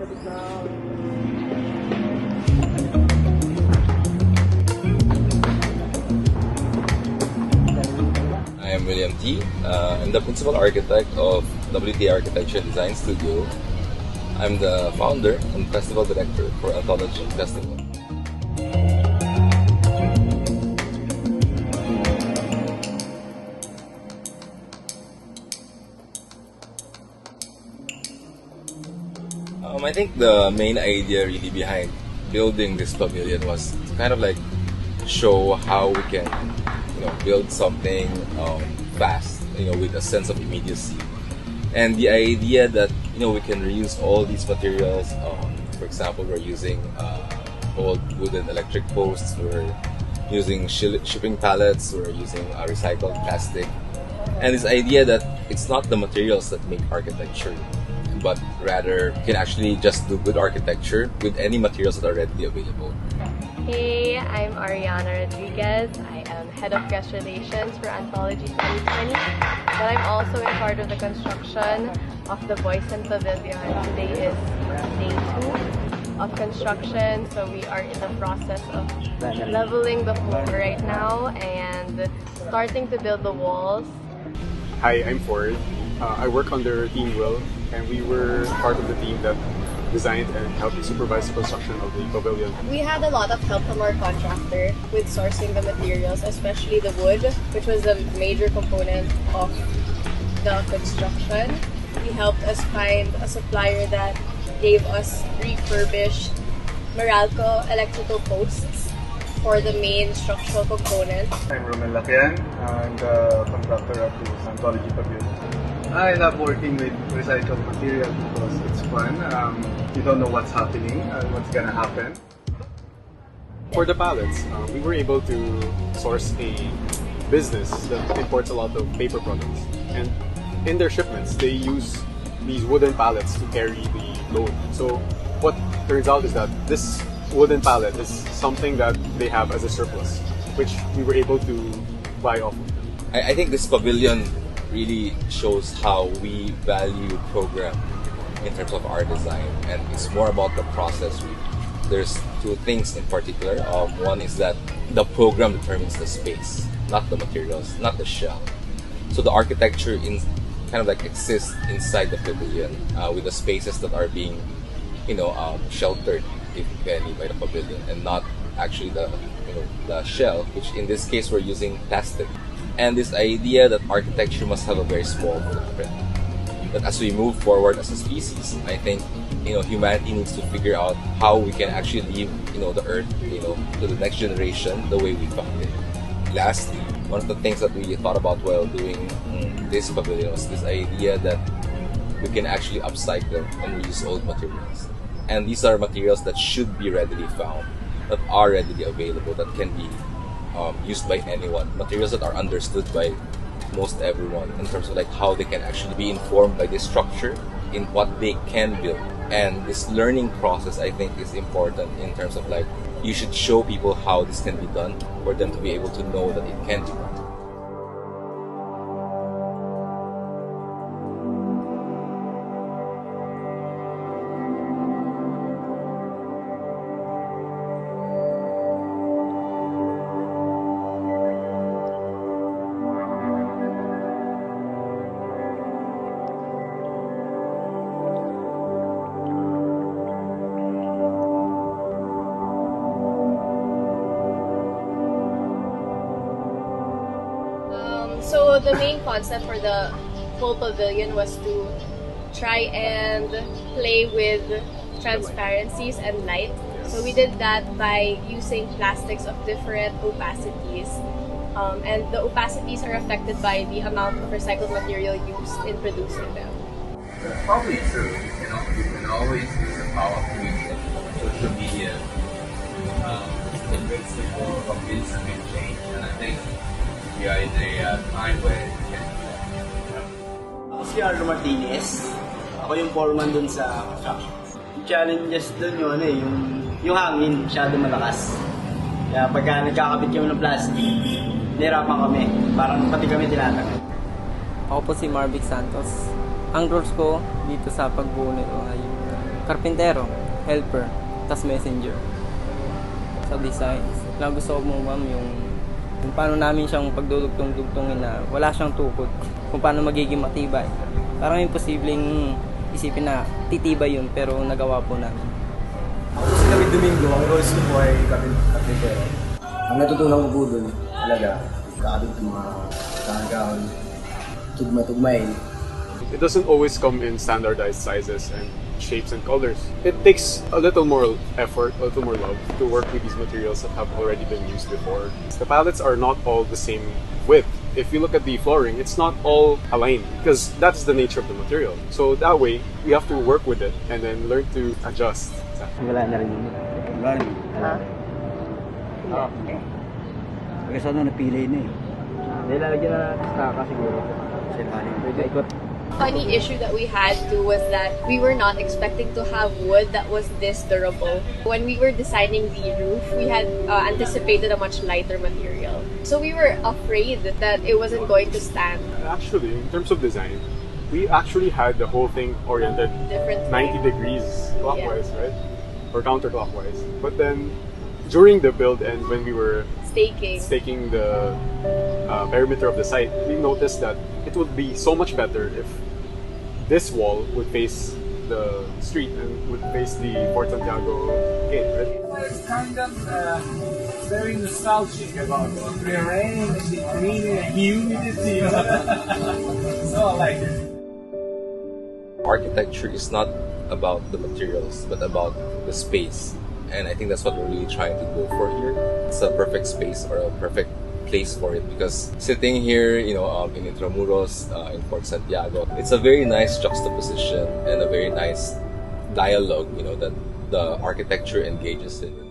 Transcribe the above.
I am William T. I'm the principal architect of WTA Architecture and Design Studio. I'm the founder and festival director for Anthology Festival. I think the main idea really behind building this pavilion was to kind of like show how we can, build something fast, with a sense of immediacy. And the idea that, we can reuse all these materials. For example, we're using old wooden electric posts, we're using shipping pallets, we're using recycled plastic. And this idea that it's not the materials that make architecture, but rather you can actually just do good architecture with any materials that are readily available. Hey, I'm Ariana Rodriguez. I am Head of Guest Relations for Anthology 2020, but I'm also in charge of the construction of the Boysen Pavilion. Today is day 2 of construction, so we are in the process of leveling the floor right now and starting to build the walls. Hi, I'm Ford. I work under Team Will, and we were part of the team that designed and helped supervise the construction of the pavilion. We had a lot of help from our contractor with sourcing the materials, especially the wood, which was a major component of the construction. He helped us find a supplier that gave us refurbished Meralco electrical posts for the main structural component. I'm Romel Lakian. I'm the contractor at the Anthology Pavilion. I love working with recycled material because it's fun. You don't know what's happening and what's gonna happen. For the pallets, we were able to source a business that imports a lot of paper products. And in their shipments, they use these wooden pallets to carry the load. So what turns out is that this wooden pallet is something that they have as a surplus, which we were able to buy off of them. I think this pavilion really shows how we value program in terms of our design, and it's more about the process really. There's two things in particular. One is that the program determines the space, not the materials, not the shell. So the architecture kind of like exists inside the pavilion with the spaces that are being sheltered, if any, by the pavilion, and not actually the shell, which in this case we're using plastic. And this idea that architecture must have a very small footprint. But as we move forward as a species, I think humanity needs to figure out how we can actually leave the earth to the next generation the way we found it. Lastly, one of the things that we thought about while doing this pavilion was this idea that we can actually upcycle and reuse old materials. And these are materials that should be readily found, that are readily available, that can be used by anyone. Materials that are understood by most everyone in terms of like how they can actually be informed by this structure in what they can build. And this learning process, I think, is important in terms of like you should show people how this can be done for them to be able to know that it can be done. So the main concept for the whole pavilion was to try and play with transparencies and light. So we did that by using plastics of different opacities. And the opacities are affected by the amount of recycled material used in producing them. That's probably true. You can always use the power of social media to convince people of this and change. And I think we are in a time where we can do that. Ako si Arlo Martinez. Ako yung foreman dun sa construction. Yung challenges dun yung hangin masyado malakas. Kaya pagka nagkakabit kami ng plastic, nahirapan kami. Parang pati kami tinatanggal. Ako po si Marvic Santos. Ang roles ko dito sa pagbuo nito ay karpintero, helper, tas messenger. Sa design, lang gusto ko mo ma'am yung paano namin siyang pagdudugtong-dugtongin na wala siyang tukod, kung paano magiging matibay. Parang imposibleng isipin na titibay yun, pero nagawa po namin. Ako kasi kami Domingo, ang roles ko po ay kapintero. Ang natutunan ko po dun, talaga, kakabit ng mga kahon, tugma-tugmain. It doesn't always come in standardized sizes and shapes and colors. It takes a little more effort, a little more love to work with these materials that have already been used before. The palettes are not all the same width. If you look at the flooring, it's not all aligned because that's the nature of the material. So that way, we have to work with it and then learn to adjust. Wala na rin yun. Wala rin. Ha? Kasi sana napili na eh. Nilalagyan na natin staka siguro. Pwede ikot. Funny issue that we had too was that we were not expecting to have wood that was this durable. When we were designing the roof, we had anticipated a much lighter material. So we were afraid that it wasn't going to stand. Actually, in terms of design, we actually had the whole thing oriented Different 90 degrees clockwise, right? Or counterclockwise. But then, during the build and when we were staking the perimeter of the site, we noticed that it would be so much better if this wall would face the street and would face the Fort Santiago gate, right? It's kind of very nostalgic about the rain and the green and humidity. So I like it. Architecture is not about the materials, but about the space. And I think that's what we're really trying to go for here. It's a perfect space or a perfect place for it because sitting here, in Intramuros, in Fort Santiago, it's a very nice juxtaposition and a very nice dialogue, that the architecture engages in.